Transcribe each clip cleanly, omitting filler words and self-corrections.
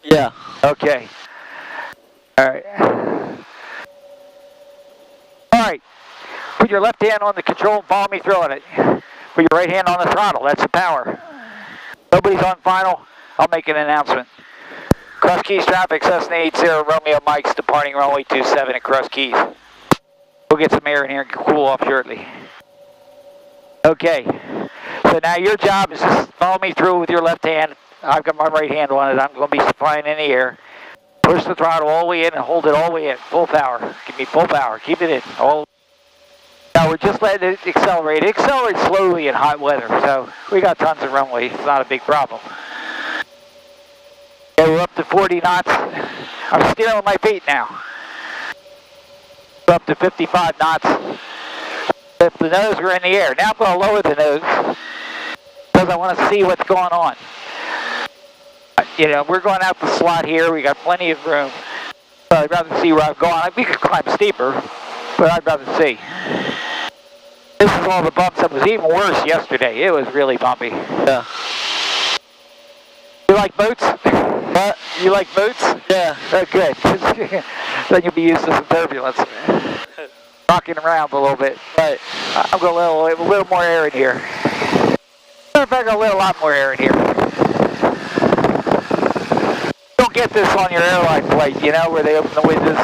Yeah. Okay. All right. All right. Put your left hand on the control and follow me through on it. Put your right hand on the throttle. That's the power. Nobody's on final. I'll make an announcement. Cross Keys traffic, Cessna 80 Romeo Mike's departing runway 27 at Cross Keys. We'll get some air in here and cool off shortly. Okay. So now your job is just follow me through with your left hand. I've got my right hand on it. I'm going to be flying in the air. Push the throttle all the way in and hold it all the way in. Full power. Give me full power. Keep it in. Now we're just letting it accelerate. It accelerates slowly in hot weather, so we got tons of runway. It's not a big problem. Okay, we're up to 40 knots. I'm steering with my feet now. We're up to 55 knots. If the nose were in the air. Now I'm going to lower the nose because I want to see what's going on. You know, we're going out the slot here. We got plenty of room. So I'd rather see where I'm going. We could climb steeper, but I'd rather see. This is all the bumps. It was even worse yesterday. It was really bumpy. Yeah. You like boats? What? You like boats? Yeah. Oh, good. Then you'll be used to some turbulence. Rocking around a little bit. Right. I'm going to let a little more air in here. Matter of fact, I'll let a lot more air in here. Don't get this on your airline plate, you know, where they open the windows.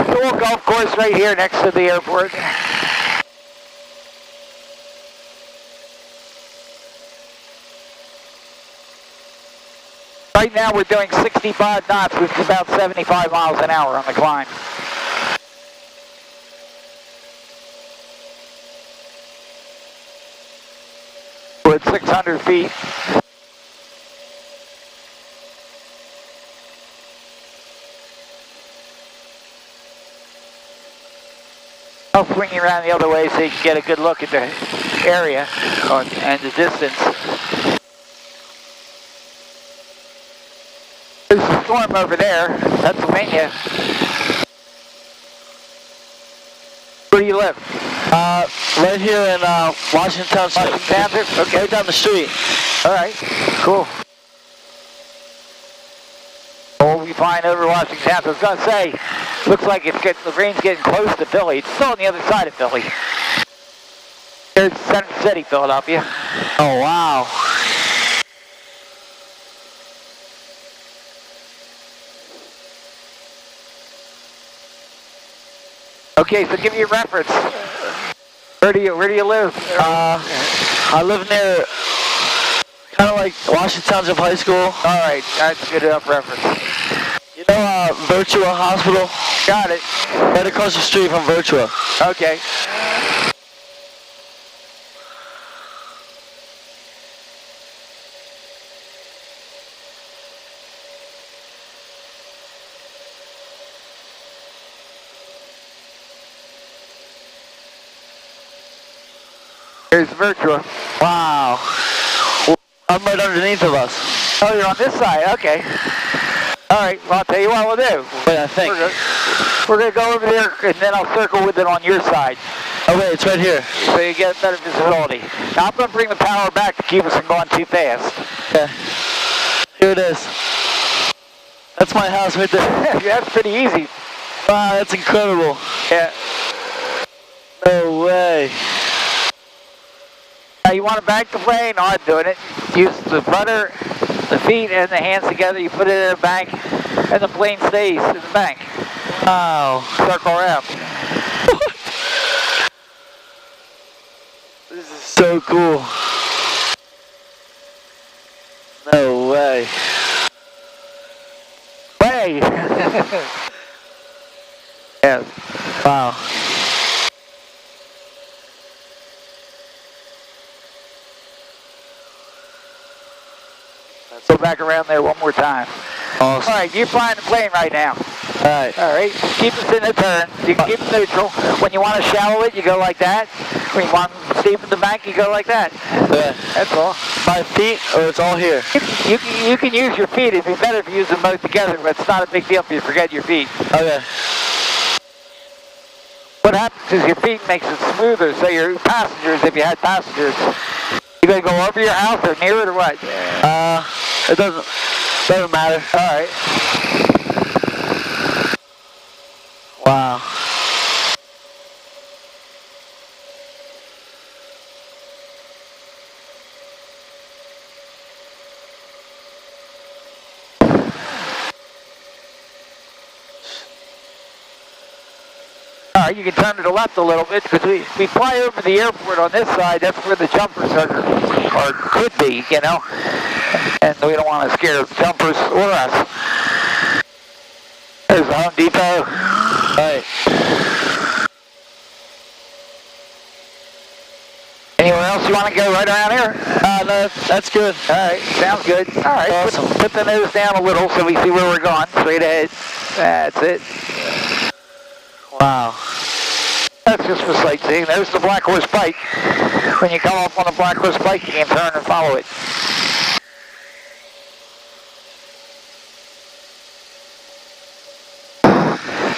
The little golf course right here next to the airport. Right now we're doing 65 knots, which is about 75 miles an hour on the climb. We're at 600 feet. I'll swing you around the other way so you can get a good look at the area and the distance. There's a storm over there, Pennsylvania. Where do you live? Right here in Washington Township. Washington Township? Okay. Right down the street. All right, cool. We'll be flying over Washington Township. I was going to say, looks like the rain's getting close to Philly. It's still on the other side of Philly. There's Center City, Philadelphia. Oh, wow. Okay, so give me a reference. Where do you live? I live near, kind of like Washington Township High School. All right, that's good enough reference. You know Virtua Hospital? Got it. Right across the street from Virtua. Okay. Here's Virtua. Wow. I'm right underneath of us. Oh, you're on this side. Okay. All right. Well, I'll tell you what we'll do. Wait, I think. We're gonna go over there, and then I'll circle with it on your side. Oh, wait, it's right here. So you get better visibility. Now I'm gonna bring the power back to keep us from going too fast. Okay. Here it is. That's my house right there. That's pretty easy. Wow, that's incredible. Yeah. No way. Now you want to bank the plane? No, I'm doing it. Use the rudder, the feet, and the hands together. You put it in a bank, and the plane stays in the bank. Wow. Circle around. This is so cool. No way. Way. Yes. Wow. Let's go back around there one more time. Awesome. All right, you're flying the plane right now. All right. All right, keep us in the turn. You can keep it neutral. When you want to shallow it, you go like that. When you want to steep in the bank, you go like that. Yeah. That's all. My feet, or it's all here? You can use your feet. It'd be better if you use them both together, but it's not a big deal if you forget your feet. Okay. What happens is your feet makes it smoother, so your passengers, if you had passengers, you gonna go over your house or near it or what? It doesn't matter. All right. Wow. All right, you can turn to the left a little bit because we fly over the airport on this side. That's where the jumpers are, or could be, you know. And we don't want to scare jumpers or us. There's the Home Depot. Right. Anywhere else you want to go right around here? No, that's good. All right, sounds good. All right, Awesome. put the nose down a little so we see where we're going. Straight ahead. That's it. Wow. That's just for sightseeing. There's the Black Horse Pike. When you come up on the Black Horse Pike, you can turn and follow it.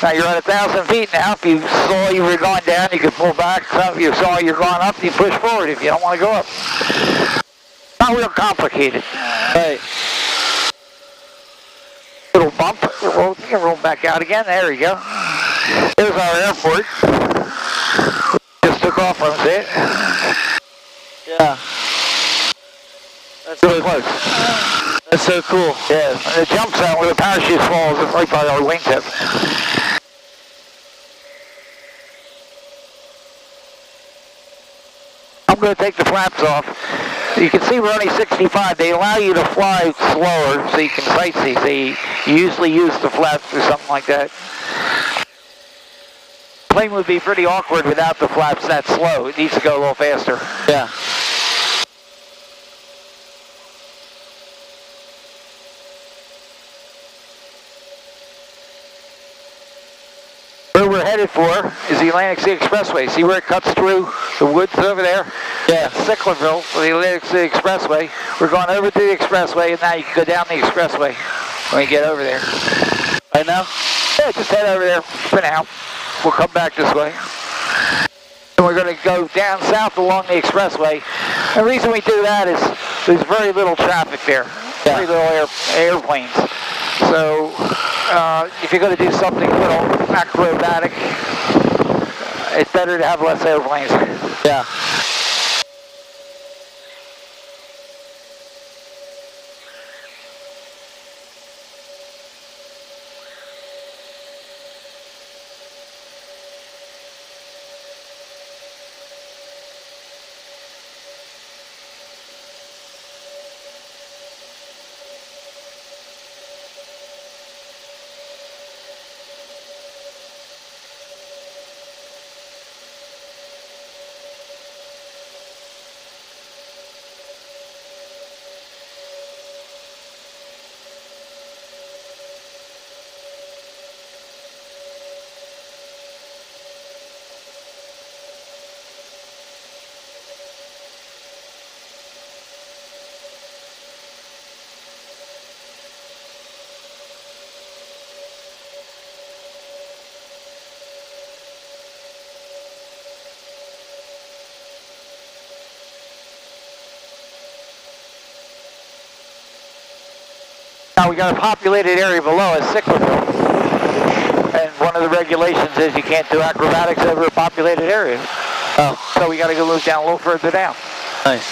Now you're at 1,000 feet now. If you saw you were going down, you could pull back. If you saw you're going up, you push forward if you don't want to go up. Not real complicated. Right. Little bump. You can roll back out again. There you go. There's our airport. Just took off from it. Yeah. That's Really so close. That's so cool. Yeah. And the jump zone where the parachute falls is right by our wingtip. I'm going to take the flaps off. You can see we're only 65. They allow you to fly slower so you can sightsee. So you usually use the flaps or something like that. Plane would be pretty awkward without the flaps that slow. It needs to go a little faster. Yeah. Where we're headed for is the Atlantic City Expressway. See where it cuts through the woods over there? Yeah. Sicklerville for the Atlantic City Expressway. We're going over to the expressway, and now you can go down the expressway when you get over there. Right now? Yeah, just head over there for now. We'll come back this way. And we're going to go down south along the expressway. The reason we do that is there's very little traffic there. Yeah. Very little airplanes. So if you're going to do something a little acrobatic, it's better to have less airplanes. Yeah. Now we got a populated area below us, Sicklerville. And one of the regulations is you can't do acrobatics over a populated area. Oh. So we got to go move down a little further down. Nice.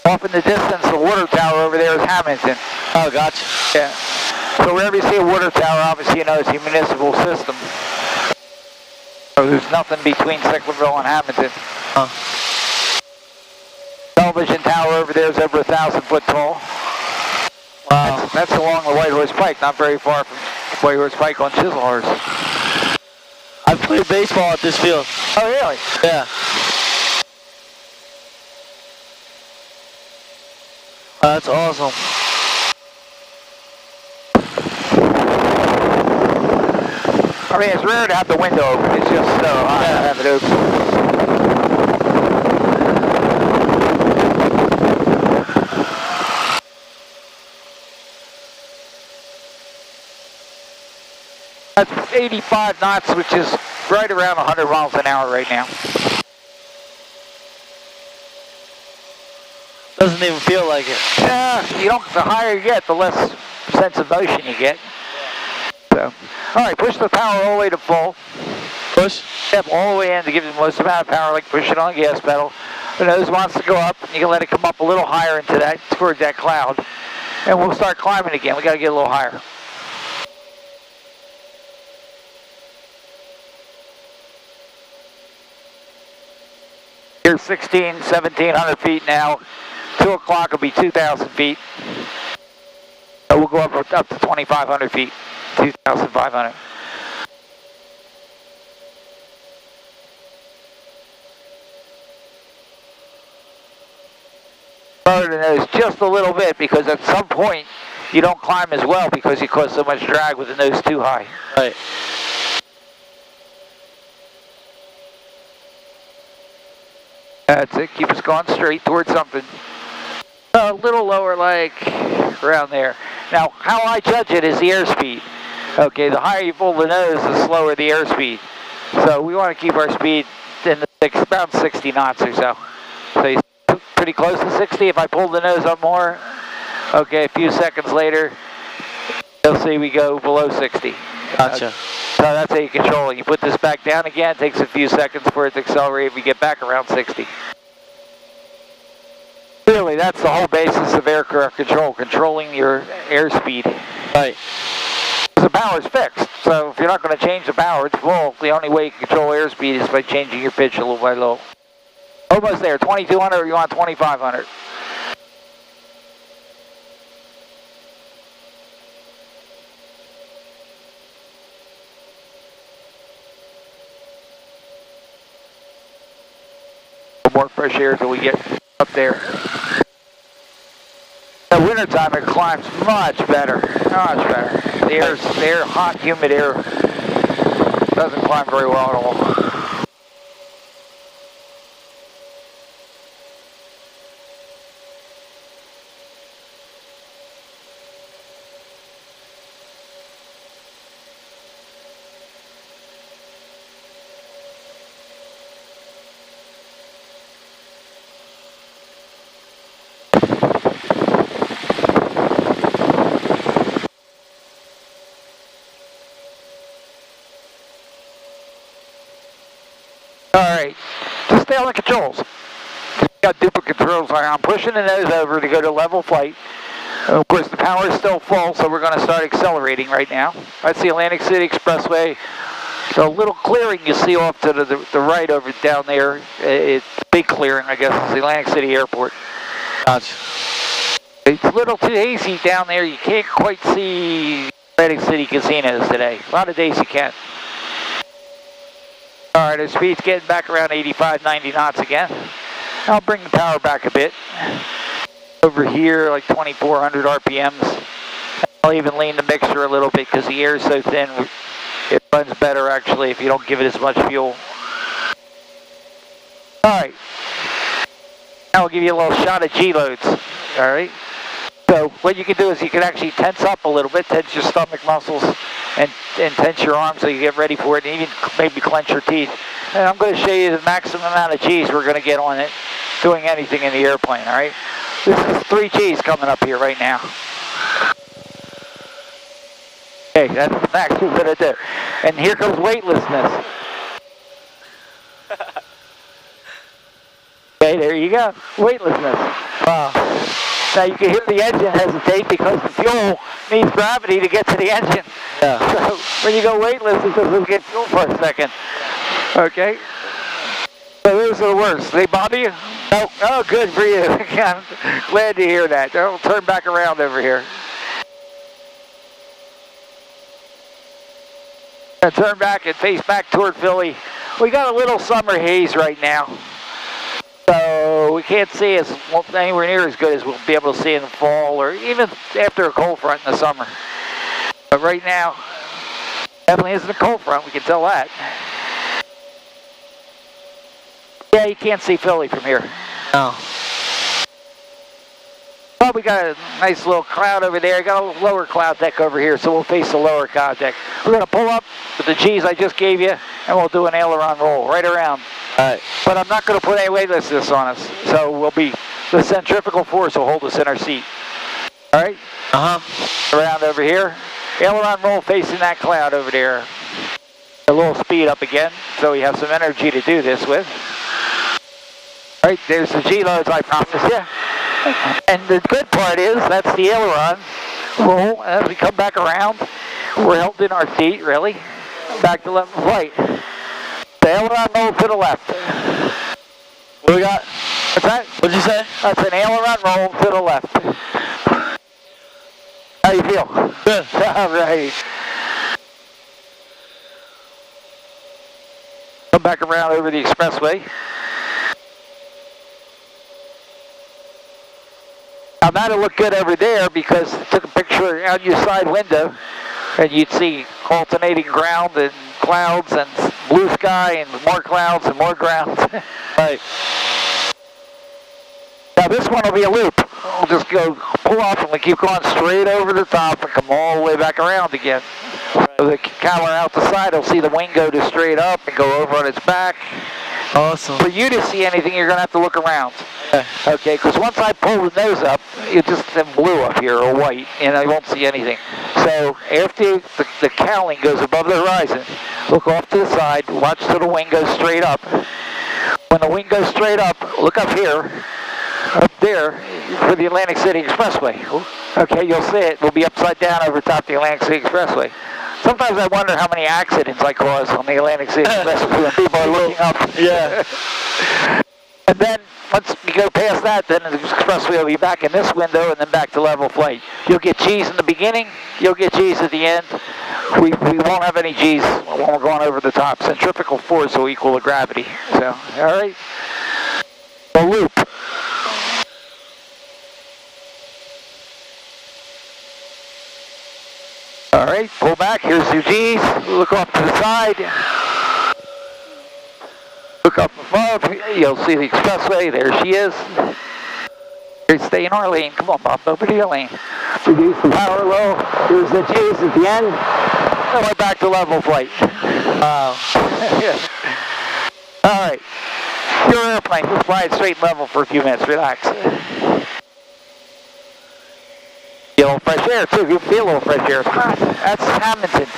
Off in the distance, the water tower over there is Hamilton. Oh, gotcha. Yeah. So wherever you see a water tower, obviously you know it's a municipal system. So there's nothing between Sicklerville and Hamilton. Huh. Television tower over there is over 1,000 foot tall. Wow. That's along the White Horse Pike, not very far from White Horse Pike on Chislehurst. I played baseball at this field. Oh, really? Yeah. That's awesome. I mean, it's rare to have the window open. It's just so hot to have it open. That's 85 knots, which is right around 100 miles an hour right now. Doesn't even feel like it. Yeah, the higher you get, the less sense of motion you get. So, all right, push the power all the way to full. Push? Yep, all the way in to give you the most amount of power, like push it on the gas pedal. The nose wants to go up, and you can let it come up a little higher into that, towards that cloud. And we'll start climbing again. We got to get a little higher. Here's 1,700 feet now. 2 o'clock will be 2,000 feet. So we'll go up to 2,500 feet. 2,500. Lower the nose just a little bit, because at some point you don't climb as well because you cause so much drag with the nose too high. Right. That's it. Keep us going straight towards something. A little lower, like around there. Now, how I judge it is the airspeed. Okay, the higher you pull the nose, the slower the airspeed. So we want to keep our speed in around 60 knots or so. So you pretty close to 60. If I pull the nose up more, okay, a few seconds later, you'll see we go below 60. Gotcha. So that's how you control it. You put this back down again, it takes a few seconds for it to accelerate. We get back around 60. Really, that's the whole basis of aircraft control, controlling your airspeed. Right. The power's fixed, so if you're not going to change the power, it's full. The only way you can control airspeed is by changing your pitch a little by little. Almost there, 2,200 or you want 2,500? More fresh air till we get up there. In the wintertime, it climbs much better, much better. The air, hot, humid air, doesn't climb very well at all. Alright, just stay on the controls. Got duplicate controls. I'm pushing the nose over to go to level flight. Of course, the power is still full, so we're going to start accelerating right now. That's the Atlantic City Expressway. So a little clearing you see off to the right over down there. It's a big clearing, I guess. It's the Atlantic City Airport. Gotcha. It's a little too hazy down there. You can't quite see Atlantic City casinos today. A lot of days you can. Alright, our speed's getting back around 85, 90 knots again. I'll bring the power back a bit. Over here, like 2,400 RPMs. I'll even lean the mixture a little bit because the air is so thin. It runs better, actually, if you don't give it as much fuel. Alright. Now I'll give you a little shot of G-loads. Alright. So what you can do is you can actually tense up a little bit, tense your stomach muscles, and tense your arms so you get ready for it, and even maybe clench your teeth. And I'm going to show you the maximum amount of G's we're going to get on it, doing anything in the airplane, all right? This is 3 G's coming up here right now. Okay, that's the max we're going to do. And here comes weightlessness. Okay, there you go, weightlessness. Wow. Now you can hear the engine hesitate because the fuel needs gravity to get to the engine. Yeah. So when you go weightless, it doesn't get fuel for a second. Okay? So those are the worst. They bother you? No. Oh, good for you. I'm glad to hear that. I'll turn back around over here. And turn back and face back toward Philly. We got a little summer haze right now. So we can't see as anywhere near as good as we'll be able to see in the fall or even after a cold front in the summer. But right now, definitely isn't a cold front, we can tell that. Yeah, you can't see Philly from here. No. Well, we got a nice little cloud over there. Got a lower cloud deck over here, so we'll face the lower cloud deck. We're going to pull up with the G's I just gave you and we'll do an aileron roll right around. Alright. But I'm not going to put any weightlessness on us, so the centrifugal force will hold us in our seat. All right? Around over here. Aileron roll facing that cloud over there. A little speed up again, so we have some energy to do this with. All right, there's the G-loads I promised you. And the good part is, that's the aileron roll. As we come back around, we're held in our seat, really. Back to level flight. The aileron roll to the left. What we got? What's that? What'd you say? That's an aileron roll to the left. How you feel? Good. All right. Come back around over the expressway. Now that'll look good over there because I took a picture out your side window and you'd see alternating ground and clouds and blue sky and more clouds and more ground. Right. Now this one will be a loop. We'll just go pull off and we keep going straight over the top and come all the way back around again. So the camera out the side will see the wing go to straight up and go over on its back. Awesome. For you to see anything, you're going to have to look around. Okay. Okay, because once I pull the nose up, you just have blue up here or white, and I won't see anything. So after the cowling goes above the horizon, look off to the side, watch till the wing goes straight up. When the wing goes straight up, look up here, up there, for the Atlantic City Expressway. Okay, you'll see it. We'll be upside down over top the Atlantic City Expressway. Sometimes I wonder how many accidents I cause on the Atlantic City Expressway when people are looking up. Yeah. And then, once you go past that, then the expressway will be back in this window and then back to level flight. You'll get G's in the beginning, you'll get G's at the end. We won't have any G's when we're going over the top. Centrifugal force will equal the gravity. So, all right? The loop. All right, pull back. Here's your G's. Look off to the side. Look up above. You'll see the expressway. There she is. Here, stay in our lane. Come on, Bob. Over to your lane. Reduce the power low. Here's the G's at the end. And we're back to level flight. Wow. All right. Your airplane. Just fly it straight and level for a few minutes. Relax. Get a little fresh air, too. You feel a little fresh air. That's Hamilton.